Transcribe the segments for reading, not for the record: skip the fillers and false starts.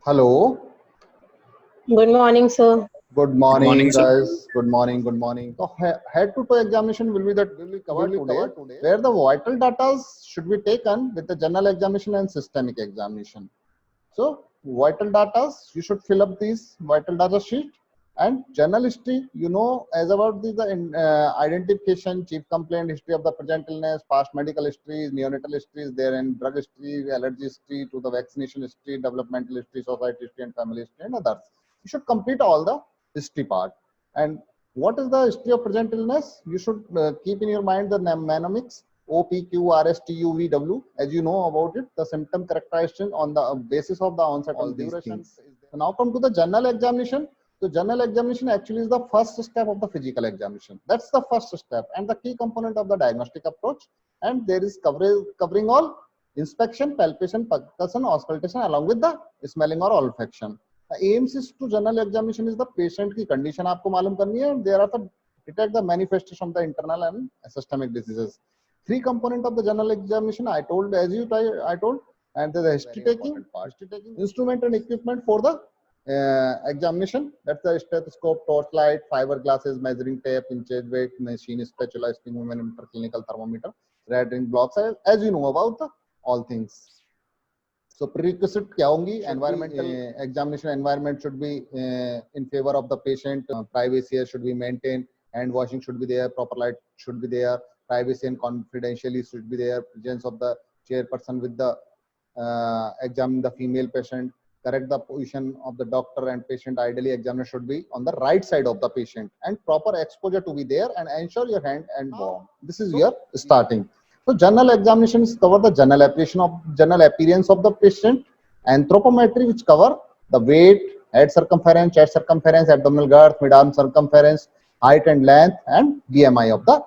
Hello. Good morning, sir. Good Good morning, morning, sir. guys. Good morning. Good morning. So, head to toe examination will be covered today, where the vital data should be taken with the general examination and systemic examination. So, vital data, you should fill up these vital data sheet and journal history. You know, as about the identification, chief complaint, history of the present illness, past medical history, neonatal history, there and drug history, allergy history, to the vaccination history, developmental history, society history, and family history, and others. You should complete all the history part. And what is the history of present illness? You should keep in your mind the mnemonics OPQ, as you know about it, the symptom characterization on the basis of the onset and duration. So now come to the general examination. So general examination actually is the first step of the physical examination. That's the first step and the key component of the diagnostic approach. And there is covering all inspection, palpation, percussion, auscultation along with the smelling or olfaction. The aims is to general examination is the patient की condition आपको मालूम करनी है. There are the detect the manifestation of the internal and systemic diseases. Three component of the general examination I told I told, and the history taking, instrument and equipment for the examination. That's the stethoscope, torchlight, fiber glasses, measuring tape, inches, weight, machine, spatula, sphygmomanometer, clinical thermometer, red ring blocks. As you know about the all things. So prerequisite क्या होंगी? Environmental examination environment should be in favor of the patient. Privacy should be maintained. Hand washing should be there. Proper light should be there. Privacy and confidentiality should be there. Presence of the chairperson with the examine the female patient. Correct the position of the doctor and patient. Ideally, examiner should be on the right side of the patient, and proper exposure to be there, and ensure your hand and warm. This is your starting. So general examinations cover the general appearance of the patient. Anthropometry, which cover the weight, head circumference, chest circumference, abdominal girth, mid-arm circumference, height and length, and BMI of the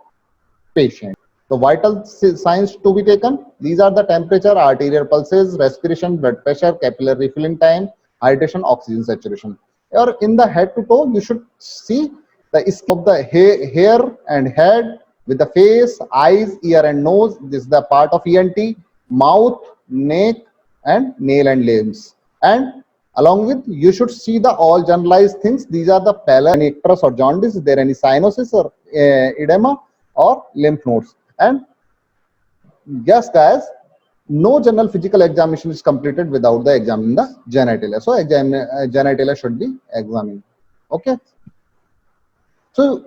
patient. The vital signs to be taken. These are the temperature, arterial pulses, respiration, blood pressure, capillary refilling time, hydration, oxygen saturation. Or in the head to toe, you should see the skin of the hair and head with the face, eyes, ear and nose. This is the part of ENT, mouth, neck, and nail and limbs. And along with, you should see the all generalized things. These are the pallor, any icterus or jaundice. Is there any cyanosis or edema or lymph nodes? And yes, guys, no general physical examination is completed without the examining the genitalia. So genitalia should be examined. Okay. So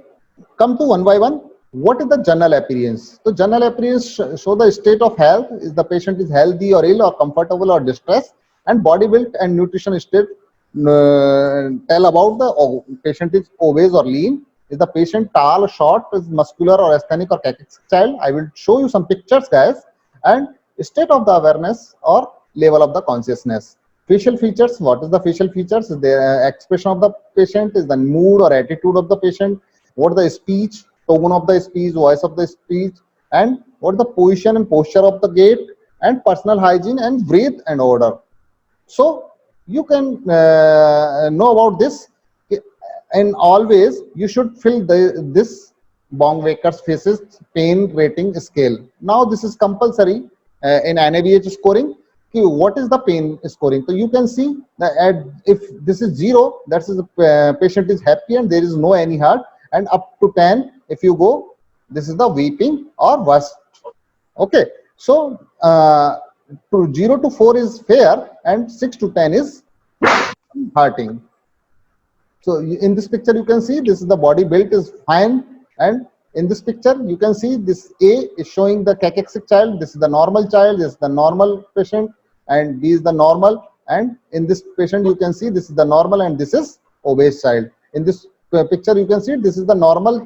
come to one by one. What is the general appearance? So general appearance show the state of health. Is the patient is healthy or ill or comfortable or distressed, and body build and nutrition state tell about the patient is obese or lean. Is the patient tall, short, is muscular or asthenic or cachexic child? I will show you some pictures, guys. And state of the awareness or level of the consciousness. Facial features. What is the facial features? Is the expression of the patient? Is the mood or attitude of the patient? What the speech, tone of the speech, voice of the speech, and what the position and posture of the gait, and personal hygiene and breath and odor. So you can know about this, and always you should fill this Bong-Waker's faces pain rating scale. Now this is compulsory in NABH scoring. What is the pain scoring? So you can see that if this is 0, that is the patient is happy and there is no any hurt, and up to 10, if you go, this is the weeping or worst. Okay, so to 0 to 4 is fair, and 6 to 10 is hurting. So in this picture you can see this is the body built is fine, and in this picture you can see this A is showing the cachexic child, this is the normal child, this is the normal patient, and B is the normal, and in this patient you can see this is the normal and this is obese child. In this picture you can see this is the normal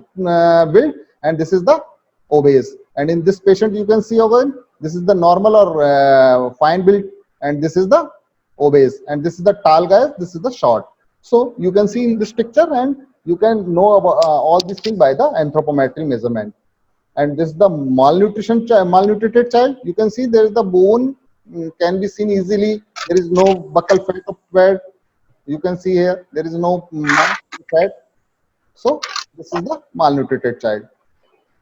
build and this is the obese, and in this patient you can see again this is the normal or fine build and this is the obese, and this is the tall guy, this is the short. So you can see in this picture, and you can know about all these things by the anthropometry measurement. And this is the malnutrited child. You can see there is the bone can be seen easily. There is no buccal fat of fat. You can see here there is no fat. So this is the malnutrited child.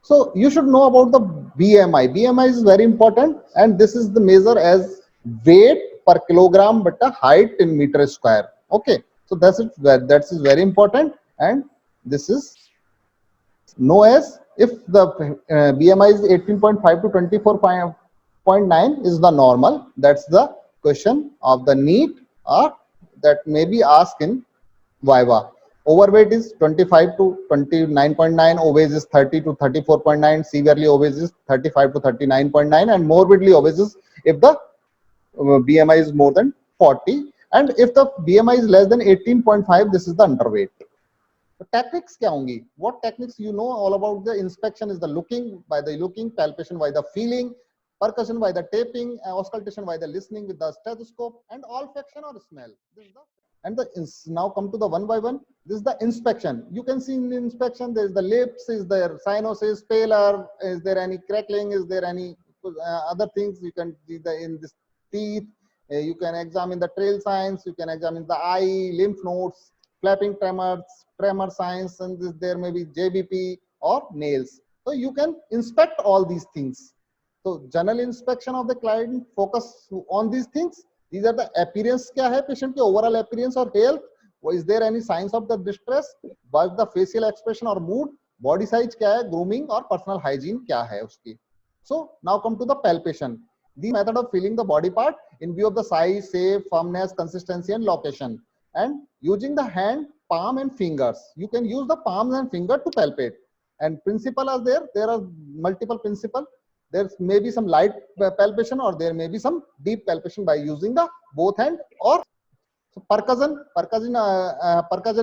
So you should know about the BMI. BMI is very important, and this is the measure as weight per kilogram but a height in meter square. Okay, so that is very important, and this is know as if the BMI is 18.5 to 24.9 is the normal. That's the question of the NEET, or that may be asked in Viva. Overweight is 25 to 29.9, obese is 30 to 34.9, severely obese is 35 to 39.9, and morbidly obese is if the BMI is more than 40, and if the BMI is less than 18.5, this is the underweight. So techniques क्या होंगी? What techniques you know all about the inspection is the looking, by the looking, palpation by the feeling, percussion by the tapping, auscultation by the listening with the stethoscope, and olfaction or smell. This is the and now come to the one by one. This is the inspection. You can see in the inspection there is the lips, is there cyanosis, pallor, is there any crackling, is there any other things you can see in this teeth. You can examine the trail signs, you can examine the eye, lymph nodes, flapping tremor signs, and there may be JBP or nails. So you can inspect all these things. So general inspection of the client focus on these things. These are the appearance क्या है patient के overall appearance or health. Is there any signs of the distress? But the facial expression or mood, body size क्या है, grooming or personal hygiene क्या है उसकी. So now come to the palpation. The method of feeling the body part in view of the size, shape, firmness, consistency, and location. And using the hand, palm, and fingers. You can use the palms and finger to palpate. And principle are there. There are multiple principles. There may be some light palpation, or there may be some deep palpation by using the both hand, or so percussion. Percussion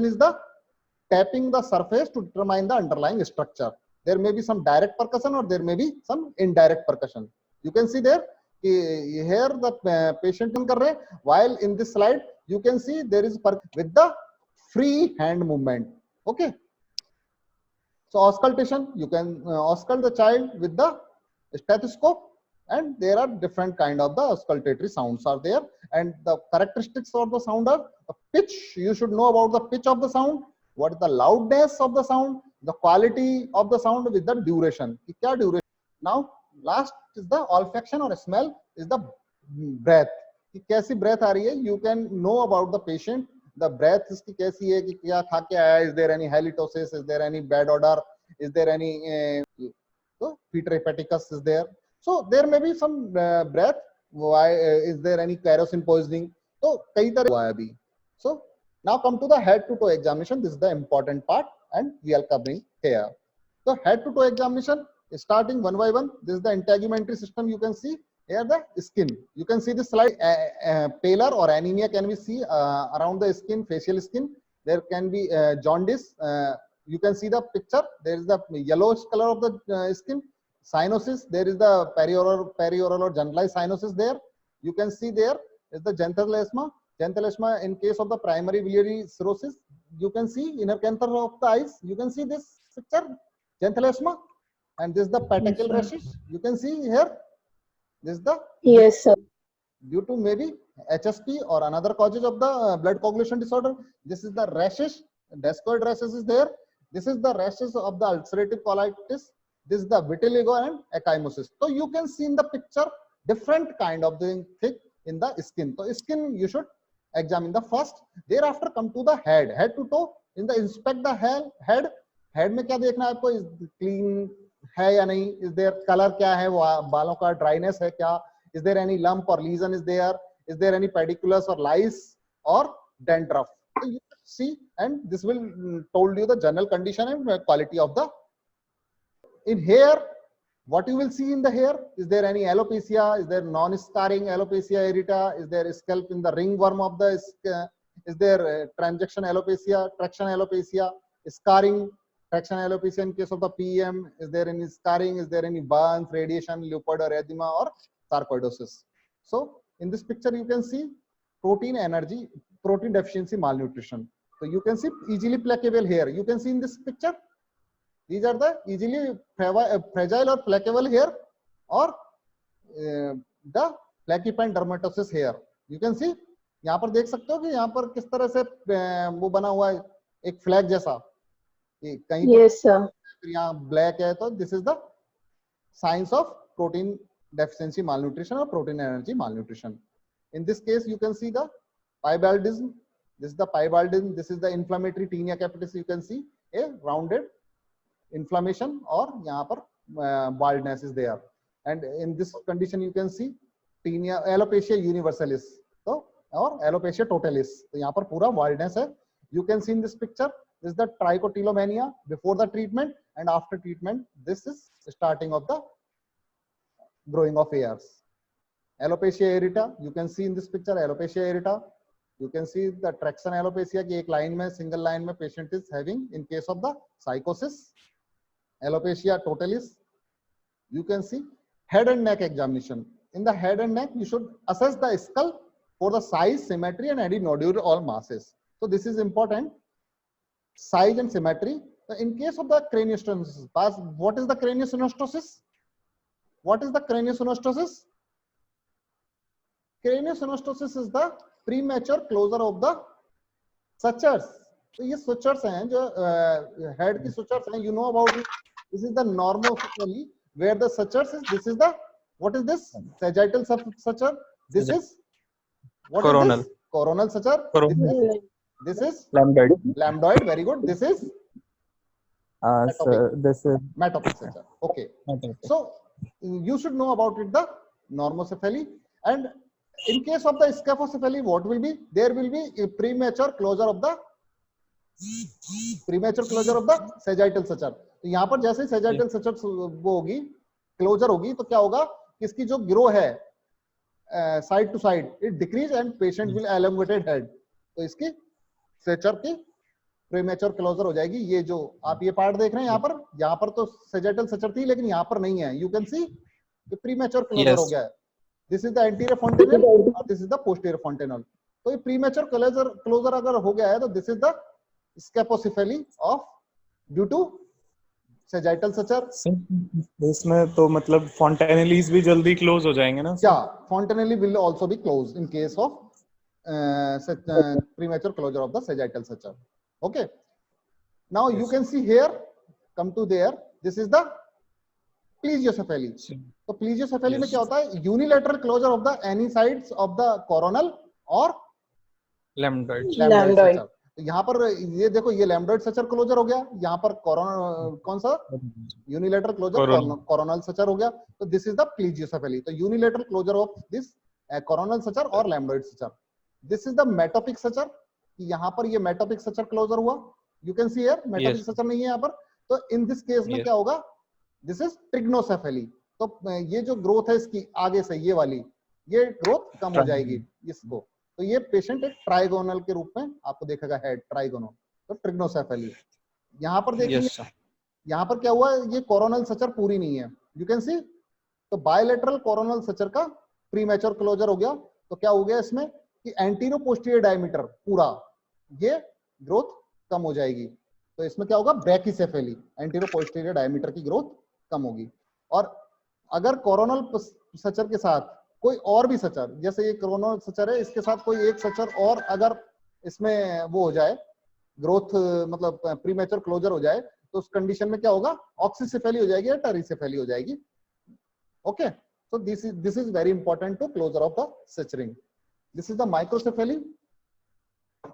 is the tapping the surface to determine the underlying structure. There may be some direct percussion, or there may be some indirect percussion. You can see there here the patient kar rahe, while in this slide you can see there is with the free hand movement. Okay, so auscultation, you can auscult the child with the stethoscope, and there are different kind of the auscultatory sounds are there, and the characteristics of the sound are the pitch. You should know about the pitch of the sound, what is the loudness of the sound, the quality of the sound with the duration. Kya duration? Now last is the olfaction or smell, is the breath. कि कैसी breath आ रही है, you can know about the patient, the breath इसकी कैसी है, कि क्या खा के आया, is there any halitosis, is there any bad odor, is there any so Peter hepaticus is there. So there may be some breath. Why is there any kerosene poisoning? So कई तरह हुआ है अभी. So now come to the head to toe examination. This is the important part, and we are covering here. So head to toe examination, starting one by one. This is the integumentary system. You can see here the skin. You can see the slide. Pallor or anemia can we see around the skin, facial skin. There can be jaundice. You can see the picture. There is the yellowish color of the skin. Cyanosis. There is the perioral or generalized cyanosis there. You can see there is the xanthelasma. Xanthelasma in case of the primary biliary cirrhosis. You can see inner cancer of the eyes. You can see this picture, xanthelasma, and this is the petechial rashes. You can see here. This is the Yes, sir. due to maybe HSP or another causes of the blood coagulation disorder. This is the rashes. Descoid rashes is there. This is the rashes of the ulcerative colitis. This is the vitiligo and ecchymosis. So you can see in the picture different kind of the thing in the skin. So skin you should examine the first. Thereafter come to the head. Head to toe. In the inspect the head. Head में क्या देखना है आपको? Is clean है या नहीं? Is there color क्या है? बालों का dryness है क्या? Is there any lump or lesion is there? Is there any pediculus or lice or dandruff? So you see, and this will told you the general condition and quality of the. In hair, what you will see in the hair, is there any alopecia, is there non-scarring alopecia areata, is there scalp in the ringworm of the, is there transaction alopecia, traction alopecia, scarring, traction alopecia in case of the PM, is there any scarring, is there any burns, radiation, leukoid or edema or sarcoidosis. So in this picture you can see protein deficiency malnutrition. So you can see easily plaquable hair. You can see in this picture. These are the easily fragile or plaquable hair, or the plaquipine dermatosis hair. You can see यहाँ पर देख सकते हो कि यहाँ पर किस तरह से वो बना हुआ है एक फ्लैग जैसा, कहीं Yes, sir. यहाँ ब्लैक है, तो this is the signs of protein deficiency malnutrition or protein energy malnutrition. In this case, you can see the piebaldism. This is the piebaldism. This is the inflammatory tinea capitis. You can see a rounded inflammation, or यहाँ पर baldness is there. And in this condition, you can see tinea, alopecia universalis, तो और alopecia totalis. तो यहाँ पर पूरा baldness है. You can see in this picture, this is the trichotillomania before the treatment, and after treatment, this is starting of the growing of hairs. Alopecia areata, you can see in this picture, alopecia areata. You can see the traction alopecia की एक line में, single line में patient is having in case of the psychosis. Alopecia totalis. You can see head and neck examination. In the head and neck, you should assess the skull for the size, symmetry, and any nodular masses. So this is important. Size and symmetry. So in case of the craniosynostosis, what is the craniosynostosis? What is the craniosynostosis? Craniosynostosis is the premature closure of the sutures. So ये sutures हैं जो head की sutures हैं. You know about it. This is the normocephaly where the sutures is. This is the, what is this? Sagittal suture. This is what Coronal. is this? Coronal suture. Coronal. This is Lambdoid. lambdoid. Very good. This is So this is metopic suture. Okay. So you should know about it, the normocephaly. And in case of the scaphocephaly, what will be? There will be a premature closure of the sagittal suture. तो यहाँ पर जैसे sagittal suture वो होगी, closure होगी, तो क्या होगा? इसकी जो ग्रो है side to side, it decrease and patient will elongated head. तो इसकी suture की premature closure हो जाएगी. ये जो आप ये पार्ट देख रहे हैं यहाँ पर तो sagittal suture थी, लेकिन यहाँ पर नहीं है. You can see the premature closure हो गया है. This is the anterior fontanelle और this is the posterior fontanelle. तो ये premature closure अगर हो गया है, तो this is the scapocephaly of due to sagittal suture. इसमें तो मतलब fontanelles भी जल्दी क्लोज हो जाएंगे ना? Yeah, fontanelle will also be closed in case of premature closure of the sagittal suture. Okay. Now you can see here, come to there. This is the plagiocephaly. तो plagiocephaly में क्या होता है? Unilateral closure of the any sides of the coronal or Lambdoid. suture. तो यहाँ पर ये देखो, ये lambdoid suture closure हो गया. यहाँ पर कौन सा? Unilateral closure coronal suture हो गया. तो this is the plagiocephaly. तो unilateral closure of this coronal suture or lambdoid suture. This is the metopic suture. यहाँ पर ये metopic suture closure हुआ. You can see here metopic suture नहीं है यहाँ पर. तो in this case में क्या होगा? This is trigonocephaly. तो ये जो ग्रोथ है इसकी आगे से ये वाली, ये ग्रोथ कम हो जाएगी इसको. तो ये पेशेंट एक ट्राइगोनल के रूप में आपको देखेगा, हेड ट्राइगोनल. तो ट्रिग्नोसेफेली. यहाँ पर देखिए, यहाँ पर क्या हुआ? ये कोरोनल सचर पूरी नहीं है. यू कैन सी. तो बायलेटरल कोरोनल सचर का प्रीमेच्योर क्लोजर हो गया. तो क्या हो गया इसमें कि एंटीरो पोस्टीरियर डायमीटर पूरा ये ग्रोथ कम हो जाएगी. तो इसमें क्या होगा? ब्रैकीसेफेली. एंटीरो पोस्टीरियर डायमीटर की ग्रोथ कम होगी. और अगर कोरोनल सचर के साथ कोई और भी सचर, जैसे ये कोरोनल सचर है, इसके साथ कोई एक सचर और अगर इसमें वो हो जाए, ग्रोथ मतलब प्रीमेच्योर क्लोजर हो जाए, तो उस कंडीशन में क्या होगा? ऑक्सीसेफेली हो जाएगी या टेरिसेफेली हो जाएगी. Okay. So this is very important to closure of the suturing. This is the microcephaly.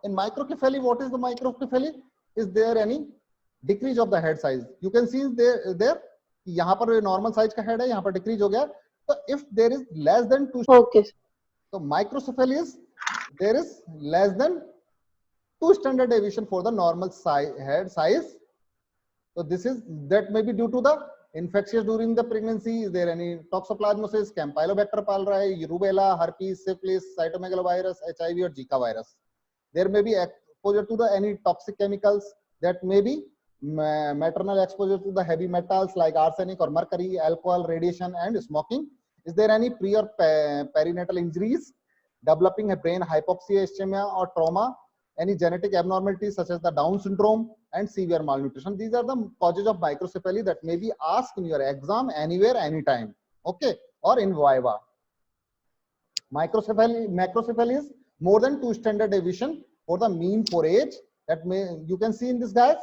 In microcephaly, what is the microcephaly? Is there any decrease of the head size? You can see there यहाँ पर normal size का head है, यहाँ पर decrease हो गया. तो if there is less than 2, Okay. तो microcephaly is there is less than 2 standard deviation for the normal head size. So this is that may be due to the infectious during the pregnancy. Is there any toxoplasmosis, campylobacter पाल रहा है, rubella, herpes, syphilis, cytomegalovirus, HIV और Zika virus. There may be exposure to the any toxic chemicals. That may be maternal exposure to the heavy metals like arsenic or mercury, alcohol, radiation and smoking. Is there any pre or perinatal injuries, developing a brain hypoxia, ischemia or trauma, any genetic abnormalities such as the Down syndrome and severe malnutrition? These are the causes of microcephaly that may be asked in your exam anywhere, anytime. Okay, or in viva. Macrocephaly is more than 2 standard deviation for the mean for age. That may, you can see in this guys.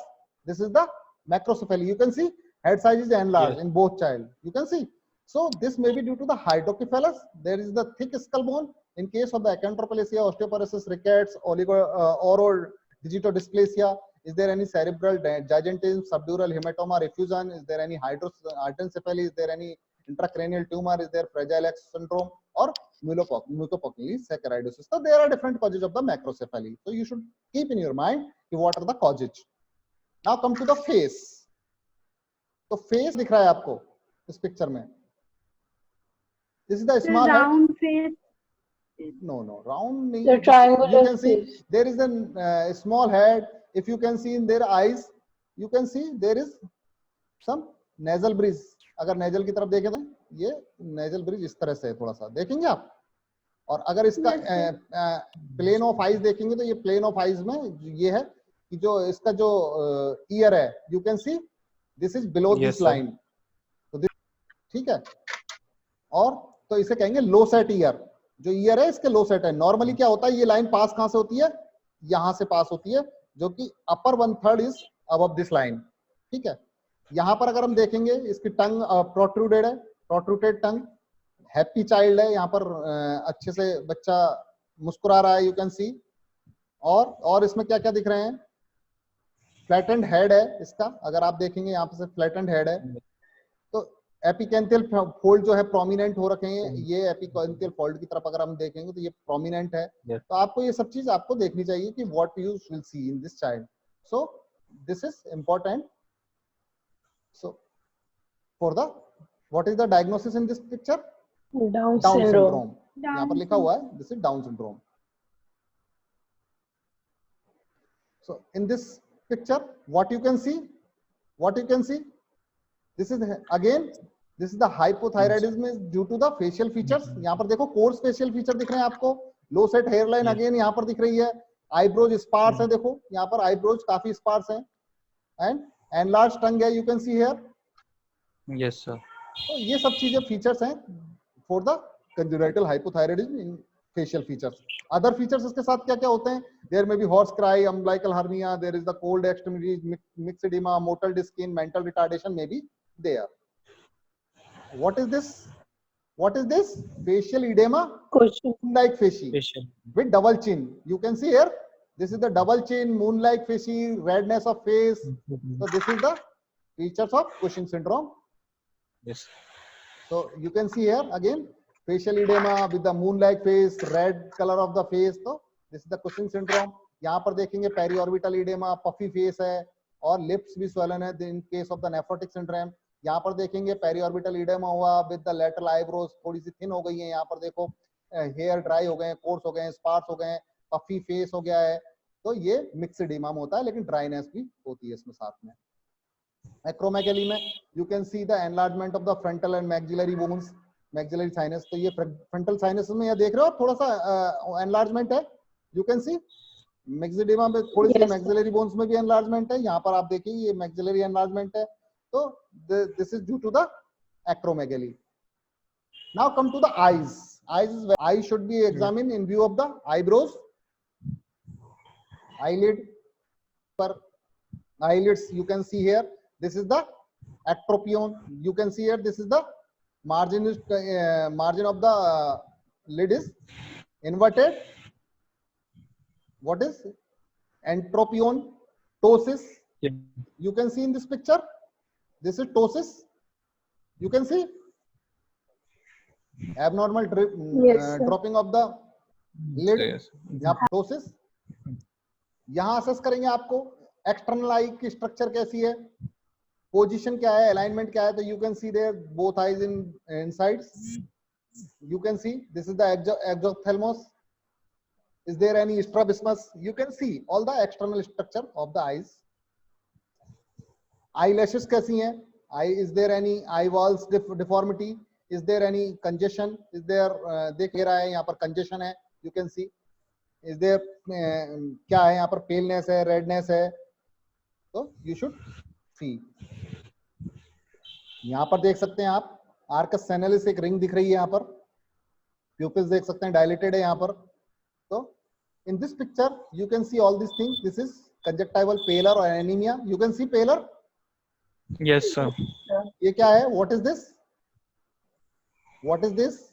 This is the macrocephaly. You can see head size is enlarged in both child. You can see. So this may be due to the hydrocephalus. There is the thick skull bone In case of the achondroplasia, osteoporosis, rickets, orodigitodysplasia, is there any cerebral gigantism, subdural hematoma, refusion? Is there any hydrocephaly? Is there any intracranial tumor? Is there Fragile X syndrome or mucopolysaccharidosis? So there are different causes of the macrocephaly. So you should keep in your mind what are the causes. Now come to the face. तो face दिख रहा है आपको इस picture में. This is the small round head. face. No, round. The triangular You can see face. there is a small head. If you can see in their eyes, you can see there is some nasal bridge. अगर nasal की तरफ देखें तो ये nasal bridge इस तरह से है, थोड़ा सा देखेंगे आप. और अगर इसका plane of eyes देखेंगे तो ये plane of eyes में ये है कि जो इसका जो ear है, you can see this is below Yes, this sir. line. तो ठीक है. और तो इसे कहेंगे लो सेट ईयर. जो ईयर है इसके लो सेट है. नॉर्मली क्या होता है, ये लाइन पास कहां से होती है, यहां से पास होती है, जो कि अपर 1/3 इज अबव दिस लाइन. ठीक है. यहां पर अगर हम देखेंगे इसकी टंग प्रोट्रूडेड है, प्रोट्रूटेड टंग. हैप्पी चाइल्ड है, यहां पर अच्छे से बच्चा मुस्कुरा रहा है, यू कैन सी. और इसमें क्या क्या दिख रहे हैं, फ्लैटेंड हेड है इसका. अगर आप देखेंगे यहाँ पे से फ्लैटेंड हेड है. तो एपिकेंथियल फोल्ड जो है प्रोमिनेंट हो रखे हैं. ये एपिकेंथियल फोल्ड की तरफ अगर हम देखेंगे तो ये प्रोमिनेंट है. तो आपको ये सब चीज आपको देखनी चाहिए कि what you will see in this child. So this is important. So for the what is the diagnosis in this picture, Down down syndrome. Syndrome. यहाँ पर लिखा हुआ है this is down syndrome. So in this picture, what you can see, this is again, this is the hypothyroidism is due to the facial features. यहाँ पर देखो coarse facial feature दिख रहे हैं आपको. Low set hairline again यहाँ पर दिख रही है. Eyebrows sparse है, देखो यहाँ पर eyebrows काफी sparse हैं. And enlarged tongue है, you can see here. Yes, sir. तो ये सब चीजें features हैं for the congenital hypothyroidism in facial features. Other features इसके साथ क्या क्या होते हैं, there may be horse cry, umbilical hernia, there is the cold extremities, myxedema, motile disc skin, mental retardation may be there. What is this facial edema, Question. moon-like facie Patient. with double chin. You can see here, this is the double chin, moon-like facie, redness of face. So this is the features of Cushing syndrome. Yes. So you can see here again facial edema with the moon-like face, red color of the face. So this is the Cushing syndrome. यहाँ पर देखेंगे periorbital edema, puffy face है और lips भी swollen है in case of the nephrotic syndrome. यहाँ पर देखेंगे periorbital edema हुआ with the lateral eyebrows थोड़ी सी thin हो गई है. यहाँ पर देखो hair dry हो गए हैं, coarse हो गए हैं, sparse हो गए हैं, puffy face हो गया है. तो ये mixed edema होता है, लेकिन dryness भी होती है इसमें साथ में. Acromegaly में you can see the enlargement of the frontal and maxillary bones, maxillary sinus. तो ये frontal sinus में ये देख रहे हो आप, थोड़ा सा enlargement है. You can see मैक्सिडेमा में थोड़ी सी मैक्सिलरी बोन्स में भी एनलार्जमेंट है. यहाँ पर आप देखिए ये मैक्सिलरी एनलार्जमेंट है. तो this is due to the acromegaly. Now come to the eyes. Eye should be examine in view of the eyebrows, eyelid पर eyelids. You can see here this is the ectropion. You can see here this is the margin of the lid is inverted. What is entropion? Ptosis. Yeah. You can see in this picture. This is ptosis. You can see abnormal Yes, dropping of the lid. Yes. यहाँ ptosis. यहाँ assess करेंगे आपको external आई की structure कैसी है, position क्या है, alignment क्या है. तो you can see there both eyes in insides. You can see this is the exophthalmos. Is there any strabismus? You can see all the external structure of the eyes. Eyelashes कैसी हैं? Is there any eye walls deformity? Is there any congestion? Is there देख रहा है यहाँ पर congestion है. You can see. Is there क्या है यहाँ पर paleness है, redness है. So you should see. यहाँ पर देख सकते हैं आप आर्कस सेनेलिस एक रिंग दिख रही है यहाँ पर. प्यूपिल्स देख सकते हैं डायलेटेड है यहाँ पर. तो in this picture you can see all these things. This is conjunctival pallor or anemia. You can see pallor. Yes, sir. ये क्या है? What is this? What is this?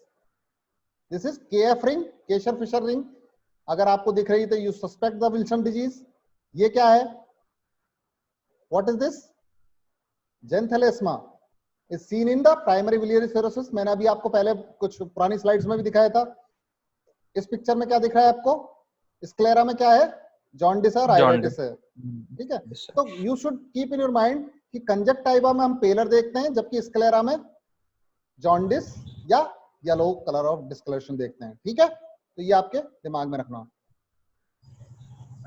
This is KF ring, Kayser Fleischer ring अगर आपको दिख रही तो you suspect the Wilson disease. ये क्या है, what is this, xanthelasma is seen in the primary biliary cirrhosis. मैंने अभी आपको पहले कुछ पुरानी स्लाइड्स में भी दिखाया था। इस पिक्चर में क्या दिख रहा है आपको, स्क्लेरा में क्या है, जॉन्डिस है और आइलेटिस है, ठीक है। तो you should keep in your mind कि कंजक्टाइवा में हम पेलर देखते हैं, जबकि स्क्लेरा में जॉन्डिस या येलो कलर ऑफ डिस्कलरेशन देखते हैं, ठीक है। तो ये आपके दिमाग में रखना।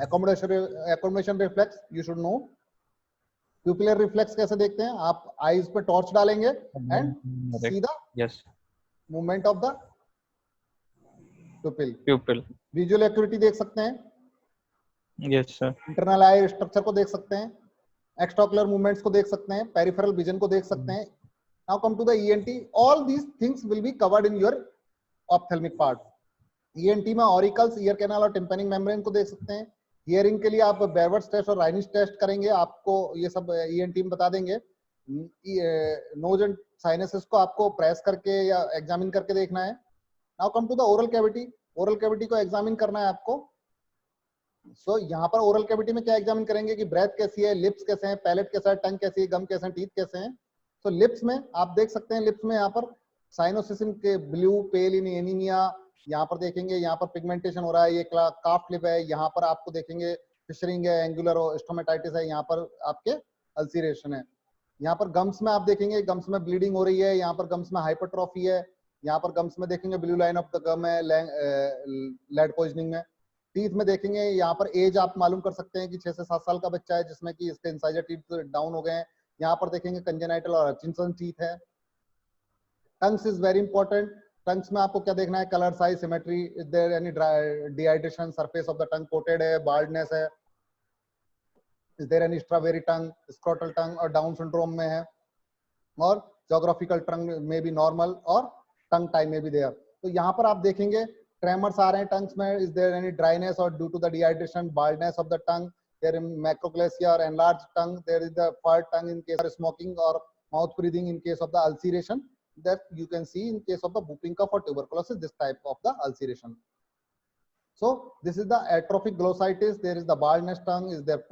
Accommodation reflex you should know. Pupillary reflex कैसे देखते हैं, आप आईज पे टॉर्च डालेंगे and see the movement of the pupil. Visual activity देख सकते हैं, yes sir. Internal eye structure को देख सकते हैं, एक्स्ट्राओकुलर मूवमेंट्स को देख सकते हैं, पेरिफेरल विजन को देख सकते हैं। Now come to the ENT, all these things will be covered in your ophthalmic part. ENT में ऑरिकल्स, ईयर कैनाल और टिम्पैनिक मेम्ब्रेन को देख सकते हैं। हियरिंग के लिए आप बेरवर्स टेस्ट और राइनिश टेस्ट करेंगे, आपको ये सब ईएनटी में बता देंगे। नोज एंड साइनसेस को आपको प्रेस करके या एग्जामिन करके देखना है। Now come to the oral cavity, oral cavity को एग्जामिन करना है आपको। सो यहाँ पर ओरल कैविटी में क्या एग्जामिन करेंगे कि ब्रेथ कैसी है, लिप्स कैसे हैं, पैलेट कैसा है, टंग कैसी है, गम कैसे हैं, टीथ कैसे हैं। तो लिप्स में आप देख सकते हैं, लिप्स में यहाँ पर साइनोसिस इन के ब्लू, पेल इन एनीमिया, यहाँ पर देखेंगे यहाँ पर पिगमेंटेशन हो रहा है, ये काफ लिप है, यहाँ पर आपको देखेंगे फिशरिंग है, एंगुलर स्टोमेटाइटिस है, यहाँ पर आपके अल्सीरेशन है। यहाँ पर गम्स में आप देखेंगे गम्स में ब्लीडिंग हो रही है, यहाँ पर गम्स में हाइपरट्रॉफी है, यहाँ पर गम्स में देखेंगे blue line of the gum है लेड पॉइजनिंग में। टीथ में देखेंगे यहाँ पर एज आप मालूम कर सकते हैं कि 6 से 7 साल का बच्चा है जिसमें कि इसके इंसाइजर टीथ डाउन हो गए हैं। यहाँ पर देखेंगे कंजेनाइटल और हचिंसन टीथ है। Tongues is very important. Tongues में आपको क्या देखना है, colour, size, symmetry, is there any dehydration, surface of the tongue coated है, बार्डनेस है, is there any strawberry tongue, scrotal tongue और डाउन सिंड्रोम में है, और जोग्राफिकल टंग में भी नॉर्मल और टंग टाई में भी देयर। तो यहाँ पर आप देखेंगे ट्रेमर्स आ रहे हैं टंग्स में, इज देयर एनी ड्राइनेस और due to the dehydration, baldness of the tongue, there is macroglossia और enlarge tongue, there is the furred tongue in case of smoking और mouth breathing in case of the ulceration that you can see in case of the whooping cough or tuberculosis, this type of the ulceration. So this is the atrophic glossitis, there is the baldness tongue, is there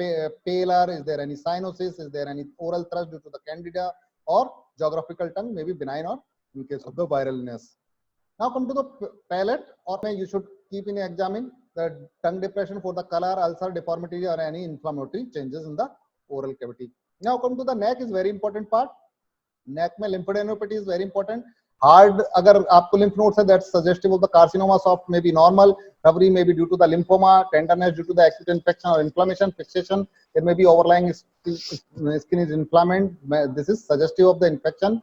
pallor, is there any cyanosis, is there any oral thrush due to the candida, or geographical tongue may be benign or in case of the viral illness. Now come to the palate, or you should keep in examine the tongue depression for the color, ulcer, deformity or any inflammatory changes in the oral cavity. Now come to the neck, is very important part. नेक में lymphadenopathy is very important. Hard अगर आपको lymph nodes है, that's suggestive of the carcinoma. Soft may be normal, rubbery may be due to the lymphoma, tenderness due to the acute infection or inflammation, fixation there may be overlying skin is inflamed, this is suggestive of the infection.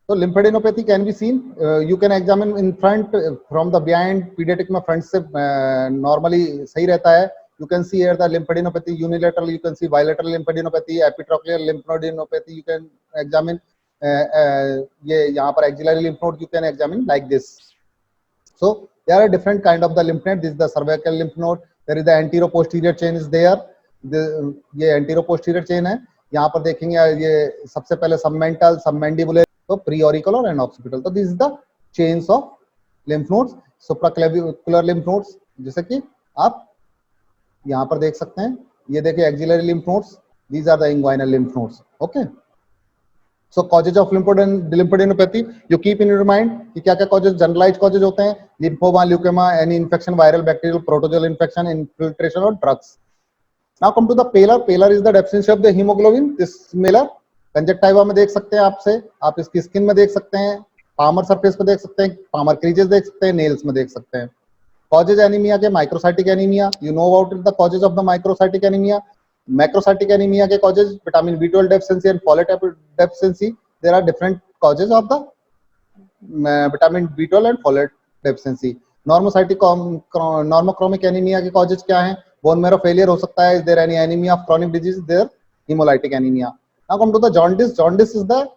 So lymphadenopathy can be seen, you can examine in front from the behind. Pediatric में front से normally सही रहता है. You can see here the lymphadenopathy unilateral, you can see bilateral lymphadenopathy, epitrochlear lymphadenopathy you can examine. ये यहाँ पर axillary lymph node you can examine like this. So there are different kind of the lymph node. This is the cervical lymph node. There is the anterior-posterior chain is there. ये anterior-posterior chain है. यहाँ पर देखेंगे ये सबसे पहले submental, submandibular, तो pre-auricular and occipital. तो this is the chains of lymph nodes. Supraclavicular lymph nodes जैसे कि आप यहाँ पर देख सकते हैं, ये देखिए axillary lymph nodes, these are the inguinal lymph nodes. Okay, so causes of lymphadenopathy you keep in your mind कि क्या क्या causes, generalized causes होते हैं, lymphoma, leukemia, any infection, viral, bacterial, protozoal infection, infiltration और drugs. Now come to the pallor. Pallor is the deficiency of the hemoglobin. This pallor conjunctiva में देख सकते हैं आप इसकी स्किन में देख सकते हैं, palmar surface पे देख सकते हैं, palmar creases देख सकते हैं, nails में देख सकते हैं. Causes anemia के microcytic anemia, you know about it, the causes of the microcytic anemia. Macrocytic anemia के causes vitamin B12 deficiency and folate deficiency. There are different causes of the vitamin B12 and folate deficiency. Normocytic normochromic anemia के causes क्या हैं? Bone marrow failure हो सकता है. Is there any anemia of chronic disease? There hemolytic anemia. Now come to the jaundice. Jaundice is the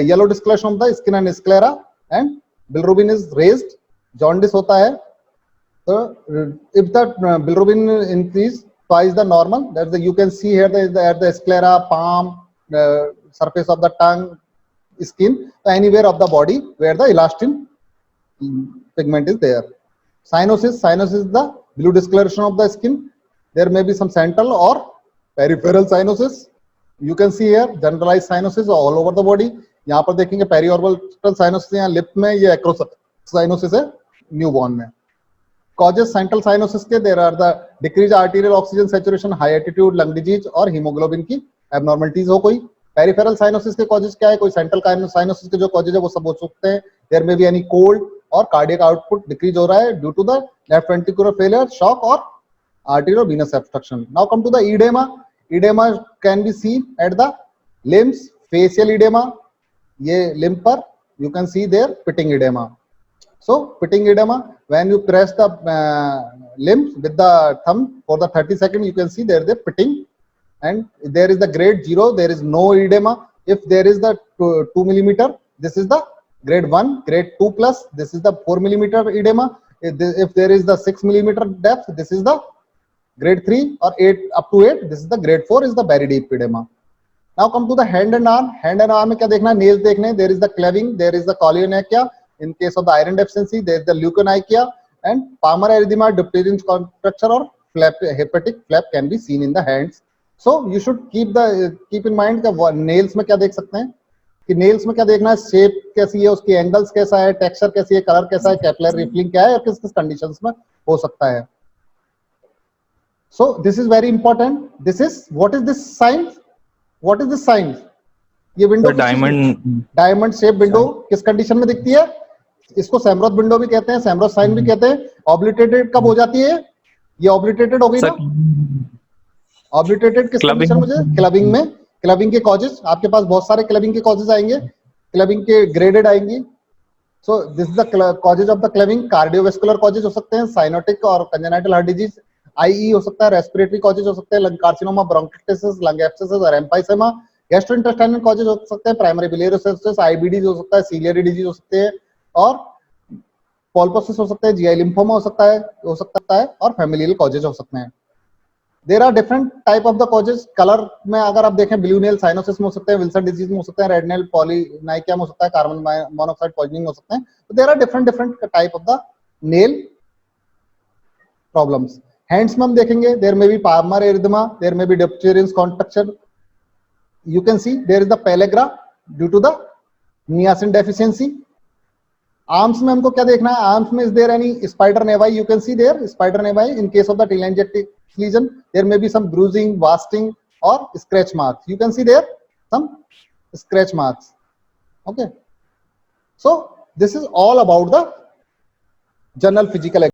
yellow discoloration of the skin and sclera, and bilirubin is raised. Jaundice होता है. So if the bilirubin increase twice the normal, that's the, you can see here the sclera, palm, surface of the tongue, skin, anywhere of the body where the elastin pigment is there. Cyanosis is the blue discoloration of the skin. There may be some central or peripheral cyanosis. You can see here generalized cyanosis all over the body. यहाँ पर देखेंगे periorbital cyanosis यहाँ lip में, ये acrocyanosis cyanosis है newborn में. Causes central cyanosis के there are the decreased arterial oxygen saturation, high altitude lung disease और hemoglobin की abnormalities हो कोई. Peripheral cyanosis के causes क्या है, कोई central cyanosis के जो causes है वो सब हो सकते हैं. There may be any cold और cardiac output decrease हो रहा है due to the left ventricular failure, shock और arterial venous obstruction. Now come to the edema. Edema can be seen at the limbs, facial edema. ये limb पर you can see there pitting edema. So pitting edema, when you press the limbs with the thumb for the 30 seconds, you can see there is a pitting, and there is the grade 0, there is no edema. If there is the 2 millimeter, this is the grade 1, grade 2 plus, this is the 4 millimeter edema. If there is the 6 millimeter depth, this is the grade 3, or 8 up to 8, this is the grade 4, is the very deep edema. Now come to the hand and arm. Hand and arm में क्या देखना है, nails देखने हैं. There is the claving, there is the cholionicia. In case of the iron deficiency, there is the leukonychia, and palmar erythema, diphtheria contracture or flap, hepatic flap can be seen in the hands. So you should keep in mind that nails में क्या देख सकते हैं, कि nails में क्या देखना है, shape कैसी है, उसकी angles कैसा है, texture कैसी है, color कैसा है, capillary rippling क्या है, और किस conditions में हो सकता है. So this is very important. This is, what is this sign? What is this sign? ये विंडो डायमंड शेप विंडो किस कंडीशन में दिखती है, इसको सैमरोथ विंडो भी कहते हैं, सैमरोथ साइन भी कहते हैं. ऑब्लिटेटेड कब हो जाती है, ये ऑब्लिटेटेड हो गई ना. ऑब्लिटेटेड किस कंडीशन में, क्लबिंग में. क्लबिंग के कॉजेस, आपके पास बहुत सारे क्लबिंग के कॉजेस आएंगे, क्लबिंग के ग्रेडेड आएंगी. सो this is the causes of the clubbing. Cardiovascular causes हो सकते हैं, साइनोटिक और कंजेनाइटल हार्ट डिजीज. आईई हो सकता है, रेस्पिरेटरी कॉजेज हो सकते हैं, lung carcinoma, bronchitis, lung abscesses और एम्फाइसेमा. गैस्ट्रोइंटेस्टाइनल कॉजेज हो सकते हैं, प्राइमरी बिलियरी सिस्टोसिस, आईबीडी हो सकता है, सीलियरी डिजीज हो सकते हैं, और पोल्पोसिस हो सकता है, जीआई लिम्फोमा हो सकता है और फैमिलियल कॉजेज हो सकते हैं. There are different type of the causes. Colour में अगर आप देखें, ब्लू नेल साइनोसिस में हो सकते हैं, विल्सन डिजीज में हो सकते हैं, रेड नेल पॉलीनाइकिया में हो सकता है, कार्बन मोनोऑक्साइड पॉइजनिंग हो सकते हैं. तो there are different type of the nail problems. Hands में हम देखेंगे, there may be palmar erythema, there may be Dupuytren contraction. You can see there is the pellagra due to the niacin deficiency. Arms में हमको क्या देखना है, arms में is there any spider nevi? You can see there spider nevi. In case of the telangiectatic lesion, there may be some bruising, wasting or scratch marks. You can see there some scratch marks. Okay. So this is all about the general physical